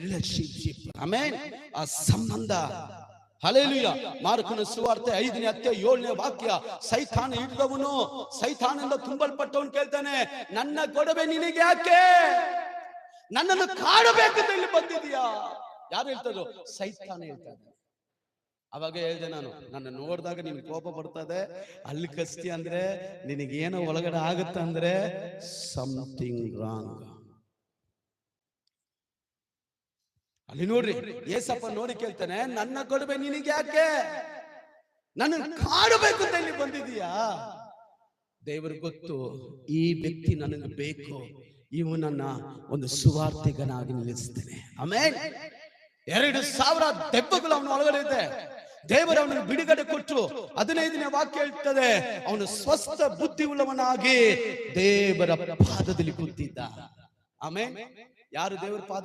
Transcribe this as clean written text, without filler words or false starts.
Relationship. Amen. ಆ ಸಂಬಂಧ. Hallelujah. ಮಾರ್ಕನ ಸುವಾರ್ತೆ 5ನೇ ಅಧ್ಯಾಯ 7ನೇ ವಾಕ್ಯ. ಸೈತಾನ ಹಿಡಿದವನು, ಸೈತಾನನಿಂದ ತುಂಬಲ್ಪಟ್ಟವನು ಕೇಳ್ತಾನೆ, ನನ್ನ ಗೊಡವೆ ನಿನಗೆ ಯಾಕೆ? ನನ್ನನ್ನು ಕಾಡಬೇಕಂತ ಇಲ್ಲಿ ಬಂದಿದ್ಯಾ? ಯಾರು ಹೇಳ್ತಾರೋ? ಸೈತಾನ ಹೇಳ್ತಾನೆ. ಅವಾಗ ಹೇಳ್ದೆ ನಾನು, ನನ್ನ ನೋಡಿದಾಗ ನಿನ್ ಕೋಪ ಬರ್ತದೆ, ಅಲ್ಲಿ ಕಸ್ತಿ ಅಂದ್ರೆ ನಿನಗೇನೋ ಒಳಗಡೆ ಆಗುತ್ತೆ ಅಂದ್ರೆ ಸಮಥಿಂಗ್ ರಾಂಗ್. ಅಲ್ಲಿ ನೋಡ್ರಿ, ಏಸಪ್ಪ ನೋಡಿ ಕೇಳ್ತಾನೆ, ನನ್ನ ಕೊಡಬೆ ನಿನಗೆ ಯಾಕೆ? ನನ್ನ ಕಾಡಬೇಕು ಅಂತ ಇಲ್ಲಿ ಬಂದಿದೀಯಾ? ದೇವರಿಗೆ ಗೊತ್ತು, ಈ ವ್ಯಕ್ತಿ ನನಗೆ ಬೇಕು, ಇವನನ್ನ ಒಂದು ಸುವಾರ್ತಿಗನಾಗಿ ನಿಲ್ಲಿಸ್ತೇನೆ. ಆಮೇಲೆ 2,000 ದೆವ್ವಗಳು ಅವನ ಒಳಗಡೆ ಇದೆ. ದೇವರು ಅವನಿಗೆ ಬಿಡುಗಡೆ ಕೊಟ್ಟು 15ನೇ ವಾಕ್ಯ ಹೇಳ್ತದೆ, ಅವನು ಸ್ವಸ್ಥ ಬುದ್ಧಿ ಉಳ್ಳವನಾಗಿ ದೇವರ ಪಾದದಲ್ಲಿ ಕೂತಿದ್ದ. ಆಮೇಲೆ ಯಾರು ದೇವರ ಪಾದ